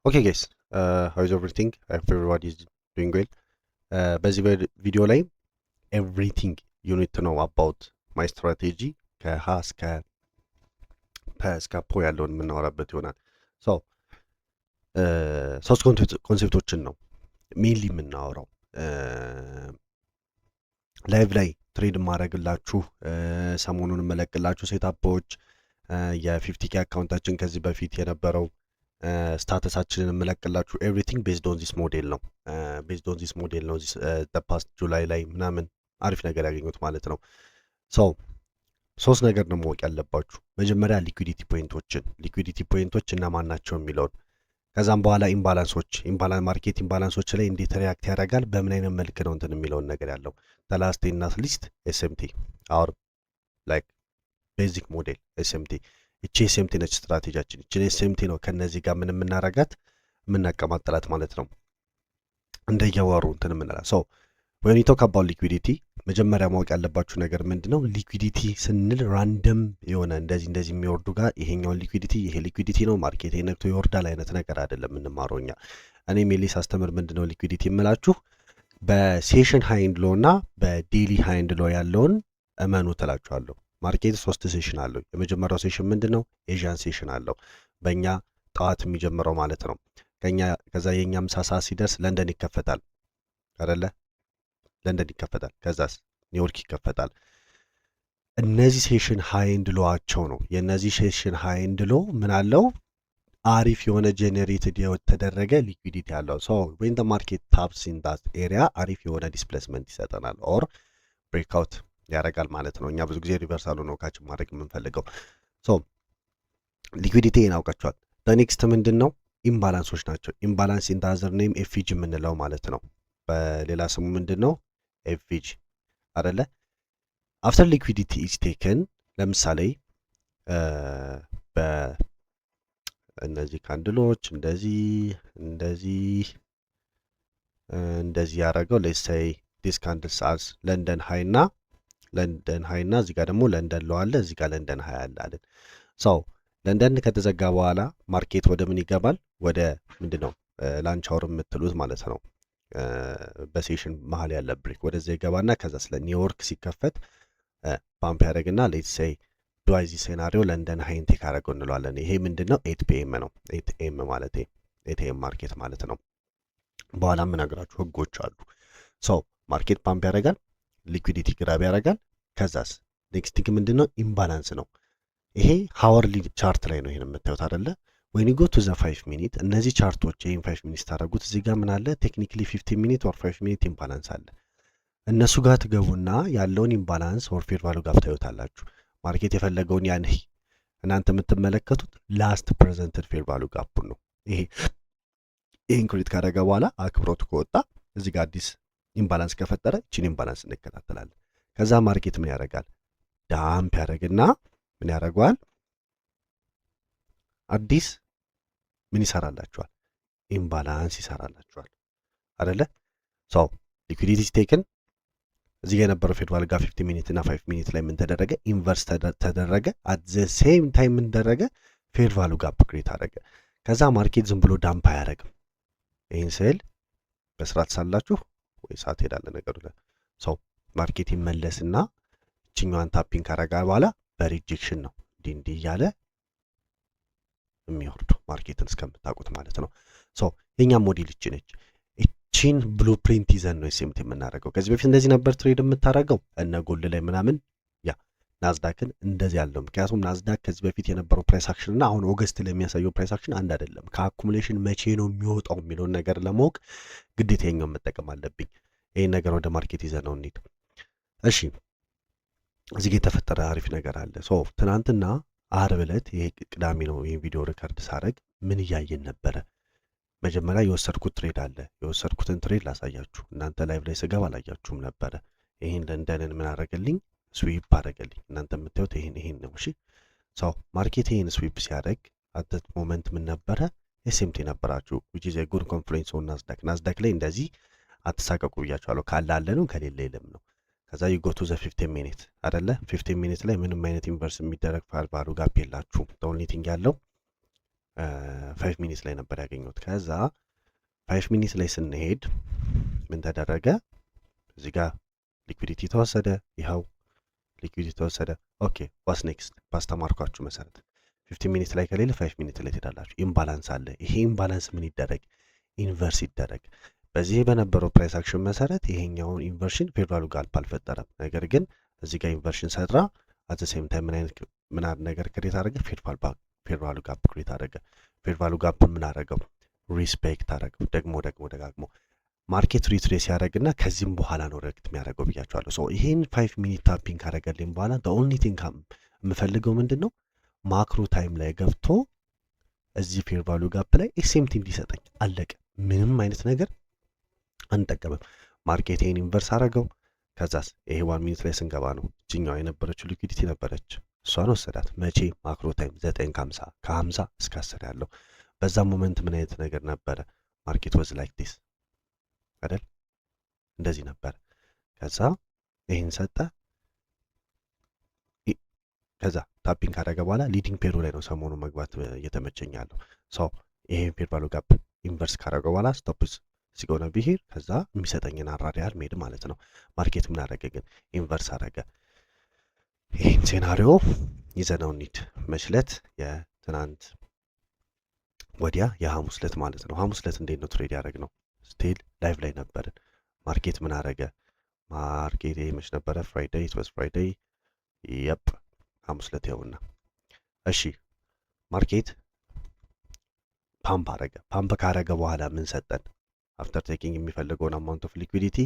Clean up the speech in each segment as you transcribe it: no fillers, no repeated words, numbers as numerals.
Okay guys, how is everything? I hope everybody is doing well. በዚህ ቪዲዮ ላይ everything you need to know about my strategy ከሀ እስከ ፐ እስከ ፖ ያለውን የምናወራበት ይሆናል። ሶ ሶስት ኮንሴፕቶችን ነው ሜንሊ የምናወራው። ላይቭ ላይ ትሬድ ማድረግላችሁ ሰሞኑን መለቅላችሁ ሴታፖች የ50K አካውንታችን ከዚህ በፊት የነበረው ስታተሳችንን የምለቅላችሁ ኤቭሪቲንግ ቤዝድ ኦን ዚስ ሞዴል ነው። ቤዝድ ኦን ዚስ ሞዴል ነው። ፓስት ጁላይ ላይ ምናምን አሪፍ ነገር ያገኙት ማለት ነው። ሶ ሶስት ነገር ነው ማወቅ ያለባችሁ። መጀመሪያ ሊኩዊዲቲ ፖይንቶች እነማን ናቸው የሚለውን፣ ከዛም በኋላ ማርኬት ኢምባላንሶች ላይ እንዴት ሪያክት ያደርጋል፣ በምን አይነት መልክ ነው እንትን የሚለውን ነገር ያለው። ላስት ናት ሊስት ኤስኤምቲ አወር ላይክ ቤዚክ ሞዴል ኤስኤምቲ። እቺ ኤስኤምቲ ነች ስትራቴጂያችን። እቺ ኤስኤምቲ ነው ከነዚህ ጋር ምን የምናረጋት የምናቀማጠላት ማለት ነው። እንደየወሩ እንትን የምንላ ሶ ወይን ቶክ አባውት ሊኩዊዲቲ መጀመሪያ ማወቅ ያለባችሁ ነገር ምንድነው? ሊኩዊዲቲ ስንል ራንደም የሆነ እንደዚህ የሚወርዱ ጋር ይሄኛውን ሊኩዊዲቲ ይሄ ሊኩዊዲቲ ነው ማርኬት ነክቶ ይወርዳል አይነት ነገር አይደለም የምንማረው እኛ። እኔ ሜሊ ሳስተምር ምንድነው ሊኩዊዲቲ የምላችሁ በሴሽን ሃይንድ ሎ እና በዴሊ ሃይንድ ሎ ያለውን እመኑ ትላችኋለሁ። ማርኬት 3 ሴሽን አለው። የመጀመሪያው ሴሽን ምንድነው? ኤዥያን ሴሽን አለው፣ በእኛ ጠዋት የሚጀምረው ማለት ነው። ከዛ የኛ ምሳ ሰዓት ሲደርስ ለንደን ይከፈታል አይደለ? ለንደን ይከፈታል። ከዛስ ኒውዮርክ ይከፈታል። እነዚህ ሴሽን ሃይንድ ሎዋቸው ነው። የእነዚህ ሴሽን ሃይንድ ሎ ምን አለው? አሪፍ የሆነ ጄኔሬትድ የተደረገ ሊኩዊዲቲ አለው። ሶ ዌን ዘ ማርኬት ታፕስ ኢን ዳት ኤሪያ አሪፍ የሆነ ዲስፕሌስመንት ይሰጠናል ኦር ብሬክአውት ያደርጋል ማለት ነው። እኛ ብዙ ጊዜ ሪቨርሳሉ ነው ካች ማድረግ የምንፈልገው። ሶ ሊኩዊዲቲ እናውቃቸዋል። ኔክስት ምንድን ነው? ኢምባላንሶች ናቸው። ኢምባላንስ ኢን ዳዘር ኔም ኤፍጂ የምንለው ማለት ነው። በሌላ ስሙ ምንድን ነው? ኤፍጂ አይደለ? አፍተር ሊኩዊዲቲ ኢዝ ቴከን ለምሳሌ በእነዚህ ካንድሎች እንደዚህ ያደረገው ሌትስ ሴይ ዲስ ካንድልስ አዝ ለንደን ሃይና እዚህ ጋር ደግሞ ለንደን ሎ አለ፣ እዚህ ጋር ለንደን ሃይ አለ አይደል? ሶ ለንደን ከተዘጋ በኋላ ማርኬት ወደ ምን ይገባል? ወደ ምንድነው ላንች አወር የምትሉት ማለት ነው። በሴሽን መሀል ያለ ብሬክ ወደዛ ይገባና ከዛ ስለ ኒውዮርክ ሲከፈት ፓምፕ ያደርግና ሌትስ ሴይ ዱዋይዚ ሴናሪዮ ለንደን ሃይን ቴክ አደረገው እንለዋለን። ይሄ ምንድነው 8 ፒኤም ነው። 8 ኤም ማለት 8 ኤም ማርኬት ማለት ነው። በኋላ የምነግራችሁ ህጎች አሉ። ሶ ማርኬት ፓምፕ ያደርጋል፣ ሊኩዊዲቲ ግራብ ያደርጋል። ከዛስ ኔክስት ቲንግ ምንድነው? ኢምባላንስ ነው። ይሄ ሃወርሊ ቻርት ላይ ነው ይሄን የምታዩት አይደለ? ወይን ጎ ቱ ዘ 5 ሚኒት እነዚህ ቻርቶች ይሄን 5 ሚኒት ታደርጉት እዚህ ጋር ምን አለ? ቴክኒካሊ 15 ሚኒት ኦር 5 ሚኒት ኢምባላንስ አለ። እነሱ ጋር ትገቡና ያለውን ኢምባላንስ ኦር ፌር ቫልዩ ጋር ታዩታላችሁ። ማርኬት የፈለገውን ያን እናንተ የምትመለከቱት ላስት ፕሬዘንትድ ፌር ቫልዩ ጋፑን ነው። ይሄን ክሬዲት ካደረገ በኋላ አክብሮት ከወጣ እዚህ ጋር አዲስ ኢምባላንስ ከፈጠረ እቺን ኢምባላንስ እንከታተላለን። ከዛ ማርኬት ምን ያደርጋል? ዳምፕ ያደርግና ምን ያደርገዋል? አዲስ ምን ይሰራላችኋል? ኢምባላንስ ይሰራላችኋል አይደለ? ሶ ሊኩዊዲቲ ስቴክን እዚህ ጋር የነበረው ፌር ቫልዩ ጋር 50 ሚኒት እና 5 ሚኒት ላይ ምን ተደረገ? ኢንቨርስ ተደረገ። አት ዘ ሴም ታይም ምን ተደረገ? ፌር ቫልዩ ጋር አፕግሬድ አደረገ። ከዛ ማርኬት ዝም ብሎ ዳምፕ አያደርግም። ይህን ስል በስርዓት ሳላችሁ ወይ ሰዓት ሄዳለ ነገሩ ላይ ሰው ማርኬት ይመለስና እችኛዋን ታፒንግ ካረጋ በኋላ በሪጀክሽን ነው እንዲህ እያለ የሚወርደው ማርኬትን እስከምታውቁት ማለት ነው። ሶ የኛ ሞዴል እቺ ነች። እቺን ብሉፕሪንት ይዘን ነው ኤስኤምቲ የምናደርገው። ከዚህ በፊት እንደዚህ ነበር ትሬድ የምታደርገው እነ ጎልድ ላይ ምናምን ያ ናዝዳክን እንደዚህ ያለው። ምክንያቱም ናዝዳክ ከዚህ በፊት የነበረው ፕራይስ አክሽን እና አሁን ኦገስት ላይ የሚያሳየው ፕራይስ አክሽን አንድ አይደለም። ከአኩሙሌሽን መቼ ነው የሚወጣው የሚለውን ነገር ለማወቅ ግዴታ የኛውን መጠቀም አለብኝ። ይሄን ነገር ወደ ማርኬት ይዘን ነው እንሂድ። እሺ እዚህ ጋር የተፈጠረ አሪፍ ነገር አለ። ሶ ትናንትና ዓርብ ዕለት ይሄ ቅዳሜ ነው ይሄን ቪዲዮ ሪከርድ ሳደርግ ምን እያየን ነበረ? መጀመሪያ የወሰድኩት ትሬድ አለ። የወሰድኩትን ትሬድ ላሳያችሁ። እናንተ ላይቭ ላይ ስገባ አላያችሁም ነበረ። ይሄን ለንደንን ምን አደረገልኝ? ስዊፕ አደረገልኝ። እናንተ የምታዩት ይሄን ነው። እሺ ሶ ማርኬት ይሄን ስዊፕ ሲያደርግ አት ሞመንት ምን ነበረ? ኤስኤምቲ ነበራችሁ which is a good confluence on ናዝዳክ ላይ እንደዚህ አትሳቀቁ ብያችኋለሁ። ካለ አለ ነው፣ ከሌለ የለም ነው። ከዛ ይጎቱ ዘ 15 ሚኒት አይደለ? 15 ሚኒት ላይ ምንም አይነት ኢንቨርስ የሚደረግ ፌር ቫልዩ ጋፕ የላችሁም። ኦንሊ ቲንግ ያለው 5 ሚኒት ላይ ነበር ያገኘሁት። ከዛ 5 ሚኒት ላይ ስንሄድ ምን ተደረገ? እዚህ ጋር ሊኩዊዲቲ ተወሰደ። ይኸው ሊኩዊዲቲ ተወሰደ። ኦኬ ዋስ ኔክስት ባስተማርኳችሁ መሰረት 15 ሚኒት ላይ ከሌለ 5 ሚኒት ላይ ትሄዳላችሁ። ኢምባላንስ አለ። ይሄ ኢምባላንስ ምን ይደረግ? ኢንቨርስ ይደረግ። በዚህ በነበረው ፕራይስ አክሽን መሰረት ይሄኛውን ኢንቨርሽን ፌር ቫሉ ጋፕ አልፈጠረም። ነገር ግን እዚህ ጋር ኢንቨርሽን ሰጥራ አት ሴም ታይም ምን ነገር ክሬት አደረገ? ፌር ቫሉ ጋፕ ክሬት አደረገ። ፌር ቫሉ ጋፕ ምን አደረገው? ሪስፔክት አደረገው። ደጋግሞ ማርኬት ሪትሬስ ያደረግና ከዚህም በኋላ ነው ረግት የሚያደርገው ብያቸዋለሁ። ሶ ይሄን 5 ሚኒት ታፒንግ ካደረገልኝ በኋላ ኦንሊ ቲንግ የምፈልገው ምንድን ነው? ማክሮ ታይም ላይ ገብቶ እዚህ ፌር ቫሉ ጋፕ ላይ ኤስኤምቲ እንዲሰጠኝ አለቀ። ምንም አይነት ነገር አንጠቀምም። ማርኬት ይሄን ኢንቨርስ አደረገው። ከዛስ ይሄ 1 ሚኒት ላይ ስንገባ ነው እጅኛዋ የነበረችው ሊኩዊዲቲ ነበረች፣ እሷን ወሰዳት። መቼ? ማክሮ ታይም 9:50 ከ50 እስከ 10 ያለው በዛ ሞመንት ምን አይነት ነገር ነበረ? ማርኬት ወዝ ላይክ ዲስ አይደል? እንደዚህ ነበር። ከዛ ይሄን ሰጠ። ከዛ ታፒንግ ካደረገ በኋላ ሊዲንግ ፔሩ ላይ ነው ሰሞኑ መግባት እየተመቸኝ ያለው። ሶ ይሄን ፌር ቫሉ ጋፕ ኢንቨርስ ካደረገ በኋላ ስቶፕስ ሲጎነ ቢሄድ ከዛ የሚሰጠኝን አራዲያል ሜድ ማለት ነው። ማርኬት ምን አደረገ ግን? ኢንቨርስ አደረገ። ይህን ሴናሪዮ ይዘነው እንሂድ። መችለት የትናንት ወዲያ የሐሙስ ዕለት ማለት ነው። ሐሙስ ዕለት እንዴት ነው ትሬድ ያደረግ ነው? ስቲል ላይቭ ላይ ነበርን። ማርኬት ምን አደረገ? ማርኬት መች ነበረ? ፍራይዴይ ኢትዋዝ ፍራይዴይ የፕ ሐሙስ ዕለት ይኸውና። እሺ ማርኬት ፓምፕ አደረገ። ፓምፕ ካደረገ በኋላ ምን ሰጠን? አፍተር ቴኪንግ የሚፈልገውን አማውንት ኦፍ ሊኩዊዲቲ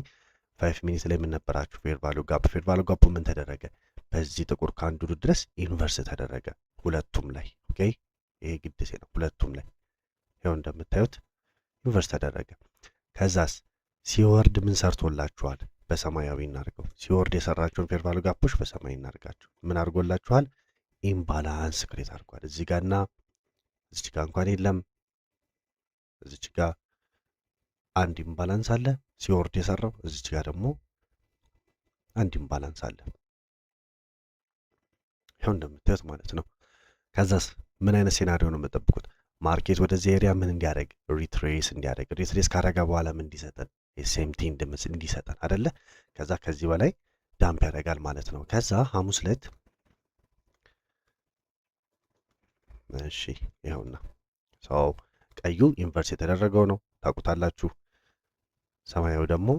5 ሚኒት ላይ ምን ነበራችሁ? ፌር ቫሉ ጋፕ። ፌር ቫሉ ጋፑ ምን ተደረገ? በዚህ ጥቁር ካንድሉ ድረስ ኢንቨርስ ተደረገ ሁለቱም ላይ። ኦኬ ይሄ ግድሴ ነው። ሁለቱም ላይ ይኸው እንደምታዩት ኢንቨርስ ተደረገ። ከዛስ ሲወርድ ምን ሰርቶላችኋል? በሰማያዊ እናርገው። ሲወርድ የሰራቸውን ፌር ቫሉ ጋፖች በሰማያዊ እናርጋቸው። ምን አድርጎላችኋል? ኢምባላንስ ክሬት አድርጓል። እዚህ ጋርና እዚች ጋር እንኳን የለም። እዚች ጋር አንድ ኢምባላንስ አለ ሲወርድ የሰራው። እዚች ጋር ደግሞ አንድ ኢምባላንስ አለ። ይኸው እንደምታዩት ማለት ነው። ከዛስ ምን አይነት ሴናሪዮ ነው የምጠብቁት? ማርኬት ወደዚህ ኤሪያ ምን እንዲያደርግ? ሪትሬስ እንዲያደርግ። ሪትሬስ ካረጋ በኋላ ምን እንዲሰጠን? የሴምቲ እንዲሰጠን አይደለ? ከዛ ከዚህ በላይ ዳምፕ ያደርጋል ማለት ነው። ከዛ ሐሙስ ዕለት እሺ ይኸውና ሰው ቀዩ ኢንቨርስ የተደረገው ነው ታውቁታላችሁ። ሰማያዊ ደግሞ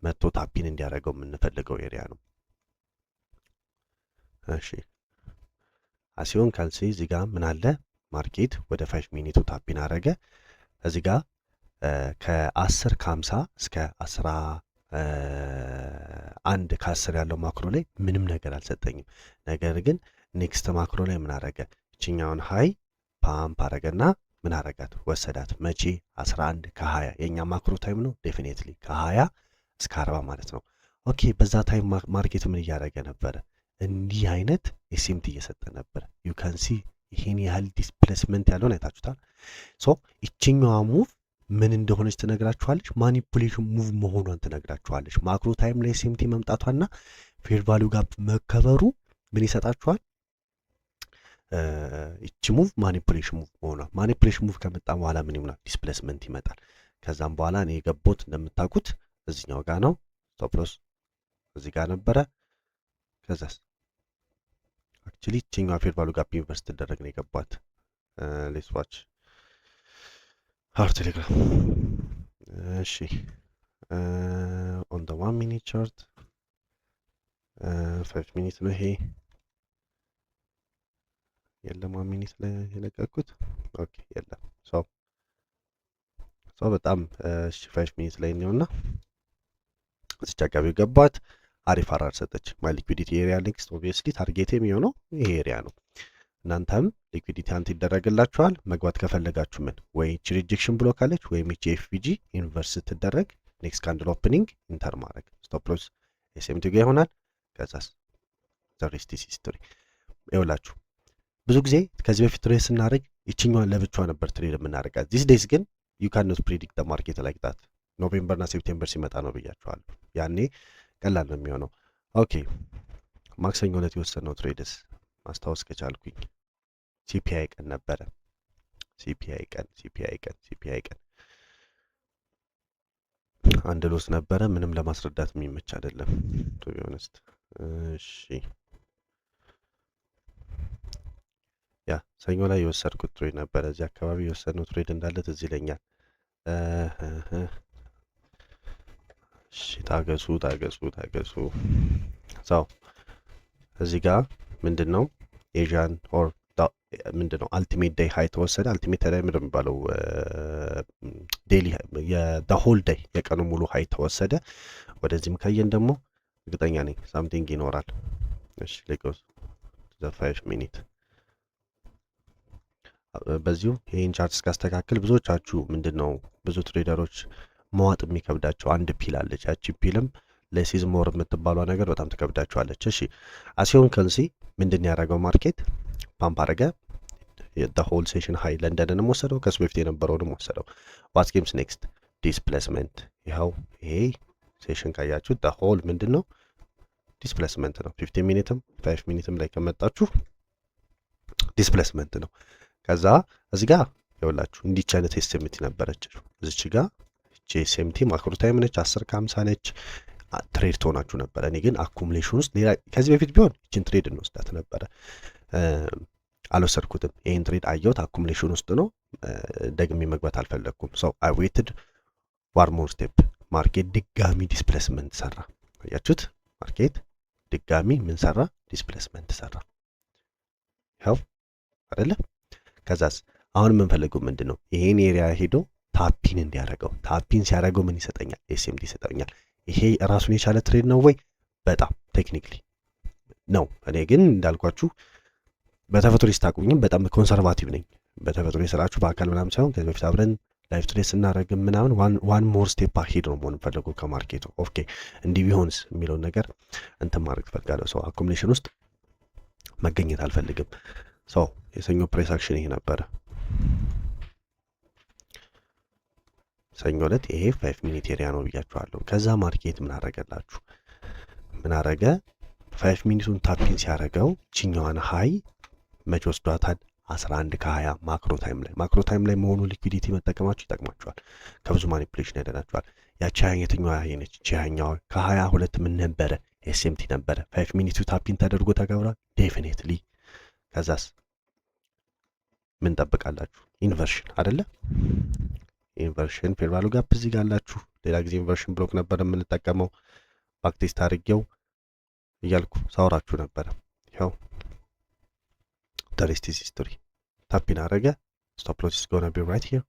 መቶ ታፒን እንዲያደርገው የምንፈልገው ኤሪያ ነው። እሺ አሲዮን ካልሲ እዚህ ጋር ምን አለ? ማርኬት ወደ 5 ሚኒቱ ታፒን አደረገ። እዚህ ጋር ከ10 ከ50 እስከ 11 ከ10 ያለው ማክሮ ላይ ምንም ነገር አልሰጠኝም። ነገር ግን ኔክስት ማክሮ ላይ ምን አደረገ? እችኛውን ሃይ ፓምፕ አደረገና ምን አረጋት? ወሰዳት። መቼ? 11 ከ20 የኛ ማክሮ ታይም ነው። ዴፊኔትሊ ከ20 እስከ 40 ማለት ነው። ኦኬ በዛ ታይም ማርኬት ምን እያደረገ ነበረ? እንዲህ አይነት ኤስኤምቲ እየሰጠ ነበረ። ዩ ካን ሲ ይሄን ያህል ዲስፕሌስመንት ያለውን አይታችሁታል። ሶ ይችኛዋ ሙቭ ምን እንደሆነች ትነግራችኋለች። ማኒፑሌሽን ሙቭ መሆኗን ትነግራችኋለች። ማክሮ ታይም ላይ ኤስኤምቲ መምጣቷና ፌር ቫሉ ጋፕ መከበሩ ምን ይሰጣችኋል? ይቺ ሙቭ ማኒፑሌሽን ሙቭ መሆኗ። ማኒፑሌሽን ሙቭ ከመጣ በኋላ ምን ይሆናል? ዲስፕሌስመንት ይመጣል። ከዛም በኋላ እኔ የገባሁት እንደምታውቁት እዚህኛው ጋር ነው። ስቶፕ ሎስ እዚህ ጋር ነበረ። ከዛስ አክቹሊ ይችኛዋ ፌር ቫሉ ጋፕ ኢንቨርስ ትደረግ ነው የገባት። ሌትስ ዋች አወር ቴሌግራም። እሺ ኦን ዘ 1 ሚኒት ቻርት 5 ሚኒት ነው ይሄ። የለም 1 ሚኒት ላይ የለቀኩት። ኦኬ የለም። ሶ በጣም 5 ሚኒት ላይ ነውና እዚች አካባቢ ገባት። አሪፍ አራር ሰጠች። ማይ ሊኩዊዲቲ ኤሪያ ኔክስት ኦብቪየስሊ ታርጌት የሚሆነው ይሄ ኤሪያ ነው። እናንተም ሊኩዊዲቲ አንት ይደረግላችኋል። መግባት ከፈለጋችሁ ምን ወይ እቺ ሪጀክሽን ብሎ ካለች ወይም እቺ ኤፍቪጂ ኢንቨርስ ስትደረግ ኔክስት ካንድል ኦፕኒንግ ኢንተር ማድረግ ስቶፕ ሎስ ኤስኤምቲ ጋር ይሆናል። ከዛስ ዘ ሬስት ኢዝ ሂስቶሪ። ይኸውላችሁ ብዙ ጊዜ ከዚህ በፊት ትሬድ ስናደርግ ይችኛዋን ለብቻዋ ነበር ትሬድ የምናደርጋት። ዚስ ዴይስ ግን ዩ ካን ኖት ፕሪዲክት ዘ ማርኬት ላይክ ዳት። ኖቬምበር እና ሴፕቴምበር ሲመጣ ነው ብያችኋለሁ። ያኔ ቀላል ነው የሚሆነው። ኦኬ ማክሰኞ ዕለት የወሰነው ትሬድስ ማስታወስ ከቻልኩኝ ሲፒአይ ቀን ነበረ። ሲፒአይ ቀን አንድ ሎስ ነበረ። ምንም ለማስረዳት የሚመች አይደለም ቱ ቢ ኦነስት። እሺ ያ ሰኞ ላይ የወሰድኩት ትሬድ ነበረ። እዚህ አካባቢ የወሰድነው ትሬድ እንዳለ ትዝ ይለኛል። እሺ ታገሱ። ሰው እዚህ ጋር ምንድን ነው ኤዥያን ኦር ምንድን ነው አልቲሜት ዴይ ሃይ ተወሰደ። አልቲሜት ዴይ ምንድን ነው የሚባለው? ዴይሊ ሆል ዴይ የቀኑ ሙሉ ሃይ ተወሰደ። ወደዚህም ካየን ደግሞ እርግጠኛ ነኝ ሳምቲንግ ይኖራል። እሺ ሌጎስ ዘ 5 ሚኒት በዚሁ ይህን ቻርት እስካስተካክል ብዙዎቻችሁ ምንድን ነው ብዙ ትሬደሮች መዋጥ የሚከብዳቸው አንድ ፒል አለች። ያቺ ፒልም ለሲዝ ሞር የምትባሏ ነገር በጣም ትከብዳቸዋለች። እሺ አሲዮን ከንሲ ምንድን ያደረገው ማርኬት ፓምፕ አረገ። ሆል ሴሽን ሃይ ለንደንንም ወሰደው፣ ከሱ በፊት የነበረውንም ወሰደው። ዋት ጌምስ ኔክስት ዲስፕሌስመንት። ይኸው ይሄ ሴሽን ካያችሁ ሆል ምንድን ነው ዲስፕሌስመንት ነው። 15 ሚኒትም 5 ሚኒትም ላይ ከመጣችሁ ዲስፕሌስመንት ነው። ከዛ እዚህ ጋር ይኸውላችሁ እንዲች አይነት ኤስኤምቲ ነበረች። እዚች ጋር ኤስኤምቲ ማክሮ ታይም ነች፣ 10 ከ50 ነች። ትሬድ ትሆናችሁ ነበረ። እኔ ግን አኩሙሌሽን ውስጥ ሌላ ከዚህ በፊት ቢሆን ይችን ትሬድ እንወስዳት ነበረ። አልወሰድኩትም። ይህን ትሬድ አየሁት አኩሙሌሽን ውስጥ ነው። ደግሜ መግባት አልፈለግኩም። ሰው አይ ዌትድ ዋን ሞር ስቴፕ። ማርኬት ድጋሚ ዲስፕሌስመንት ሰራ። አያችሁት? ማርኬት ድጋሚ ምን ሰራ? ዲስፕሌስመንት ሰራ። ይኸው አይደለ? ከዛስ አሁን የምንፈልገው ምንድን ነው? ይሄን ኤሪያ ሄዶ ታፒን እንዲያደርገው። ታፒን ሲያደርገው ምን ይሰጠኛል? ኤስኤምቲ ይሰጠኛል። ይሄ ራሱን የቻለ ትሬድ ነው ወይ? በጣም ቴክኒክሊ ነው። እኔ ግን እንዳልኳችሁ በተፈጥሮ ስታቁኝም በጣም ኮንሰርቫቲቭ ነኝ። በተፈጥሮ ስራችሁ በአካል ምናምን ሳይሆን ከዚህ በፊት አብረን ላይፍ ትሬድ ስናደርግም ምናምን ዋን ሞር ስቴፕ አሄድ ነው መሆን ፈልገው ከማርኬቱ። ኦኬ እንዲህ ቢሆንስ የሚለውን ነገር እንትን ማድረግ ትፈልጋለሁ። ሰው አኮሙሌሽን ውስጥ መገኘት አልፈልግም። ሰው የሰኞ ፕሬስ አክሽን ይሄ ነበረ። ሰኞ ዕለት ይሄ 5 ሚኒት ኤሪያ ነው ብያችኋለሁ። ከዛ ማርኬት ምን አረገላችሁ? ምን አረገ? 5 ሚኒቱን ታፒን ሲያደርገው ችኛዋን ሃይ መች ወስዷታል? 11 ከ20 ማክሮ ታይም ላይ። ማክሮ ታይም ላይ መሆኑ ሊኩዊዲቲ መጠቀማችሁ ይጠቅማችኋል፣ ከብዙ ማኒፕሌሽን ያደናችኋል። ያቺ የትኛዋ ሃይ ነች? ቺኛዋ ከ22 ምን ነበረ? ኤስኤምቲ ነበረ። 5 ሚኒቱ ታፒን ተደርጎ ተገብሯል ዴፊኔትሊ። ከዛስ ምን ጠብቃላችሁ? ኢንቨርሽን አይደለ? ኢንቨርሽን ፌር ቫልዩ ጋፕ እዚህ ጋር አላችሁ። ሌላ ጊዜ ኢንቨርሽን ብሎክ ነበር የምንጠቀመው። ባክቴስት አድርጌው እያልኩ ሳውራችሁ ነበረ። ይኸው the rest is history። ታፒን አረገ። ስቶፕ ሎስ is gonna be right here።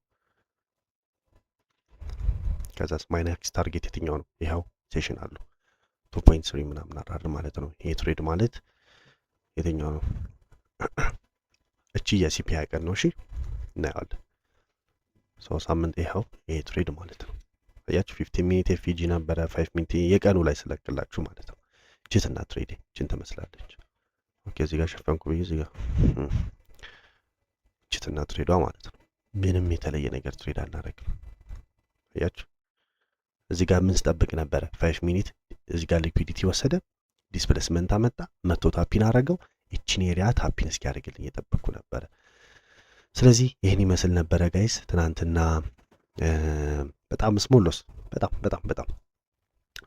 ከዛስ ማይነክስ ታርጌት የትኛው ነው? ይኸው ሴሽን አሉ 2.3 ምናምን አራር ማለት ነው። ይሄ ትሬድ ማለት የትኛው ነው? እቺ የሲፒአይ ቀን ነው። እሺ እናያለን። ሰው ሳምንት ይኸው ይሄ ትሬድ ማለት ነው። አያችሁ 15 ሚኒት ኤፍጂ ነበረ 5 ሚኒት የቀኑ ላይ ስለቅላችሁ ማለት ነው። ቺትና ትሬድ ቺን ትመስላለች። ኦኬ እዚህ ጋር ሸፈንኩ ብዬ እዚህ ጋር ቺትና ትሬዷ ማለት ነው። ምንም የተለየ ነገር ትሬድ አናደርግም። አያችሁ እዚህ ጋር ምን ስጠብቅ ነበረ? 5 ሚኒት እዚህ ጋር ሊኩዊዲቲ ወሰደ፣ ዲስፕሌስመንት አመጣ፣ መቶ ታፒን አረገው። እቺን ኤሪያ ታፒን እስኪያደርግልኝ እየጠበቅኩ ነበረ። ስለዚህ ይህን ይመስል ነበረ ጋይስ ትናንትና። በጣም ስሞሎስ በጣም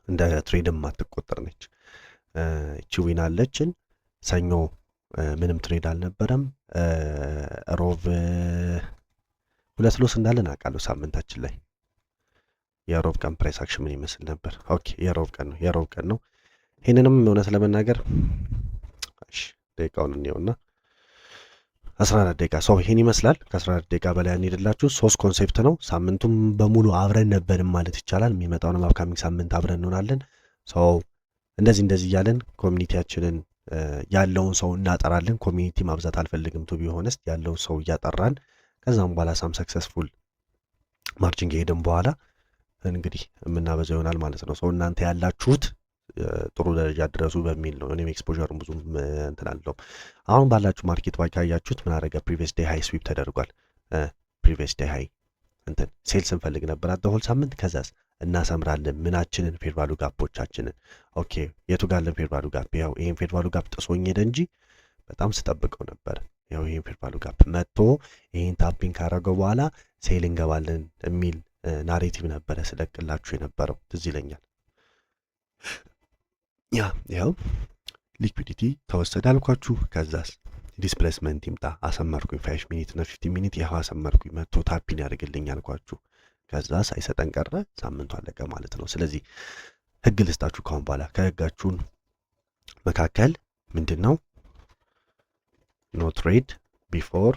እንደ ትሬድም ማትቆጠር ነች። እቺ ዊን አለችን። ሰኞ ምንም ትሬድ አልነበረም። ሮብ 2 ሎስ እንዳለን አውቃለሁ ሳምንታችን ላይ። የሮብ ቀን ፕራይስ አክሽን ምን ይመስል ነበር? ኦኬ የሮብ ቀን ነው። ይህንንም እውነት ለመናገር እሺ ደቂቃውን እንየውና 14 ደቂቃ ሰው ይሄን ይመስላል። ከ14 ደቂቃ በላይ አንሄድላችሁ። 3 ኮንሴፕት ነው። ሳምንቱም በሙሉ አብረን ነበርን ማለት ይቻላል። የሚመጣውን አፕካሚንግ ሳምንት አብረን እንሆናለን። ሰው እንደዚህ እያለን ኮሚኒቲያችንን ያለውን ሰው እናጠራለን። ኮሚኒቲ ማብዛት አልፈልግም ቱ ቢሆንስ ያለውን ሰው እያጠራን ከዛም በኋላ ሳም ሰክሰስፉል ማርጂን ከሄድን በኋላ እንግዲህ የምናበዛው ይሆናል ማለት ነው። ሰው እናንተ ያላችሁት ጥሩ ደረጃ ድረሱ በሚል ነው። እኔም ኤክስፖዠሩን ብዙም እንትን አልለውም። አሁን ባላችሁ ማርኬት ዋይ ካያችሁት ምን አደረገ? ፕሪቪየስ ዴይ ሃይ ስዊፕ ተደርጓል። ፕሪቪየስ ዴይ ሃይ እንትን ሴልስ እንፈልግ ነበር አደሆል ሳምንት። ከዛስ እናሰምራለን ምናችንን? ፌር ቫልዩ ጋፖቻችንን። ኦኬ የቱ ጋር ፌር ቫልዩ ጋፕ? ያው ይሄን ፌር ቫልዩ ጋፕ ጥሶኝ ሄደ እንጂ በጣም ስጠብቀው ነበር። ያው ይሄን ፌር ቫሉ ጋፕ መጥቶ ይሄን ታፒንግ ካረገው በኋላ ሴል እንገባለን የሚል ናሬቲቭ ነበረ ስለቅላችሁ የነበረው ትዝ ይለኛል። ያው ሊኩዊዲቲ ተወሰደ አልኳችሁ። ከዛስ ዲስፕሌስመንት ይምጣ አሰመርኩኝ። 5 ሚኒት እና 15 ሚኒት ያው አሰመርኩኝ። መጥቶ ታፒን ያደርግልኝ አልኳችሁ። ከዛ ሳይሰጠን ቀረ። ሳምንቱ አለቀ ማለት ነው። ስለዚህ ህግ ልስጣችሁ ካሁን በኋላ ከህጋችሁን መካከል ምንድነው? ኖ ትሬድ ቢፎር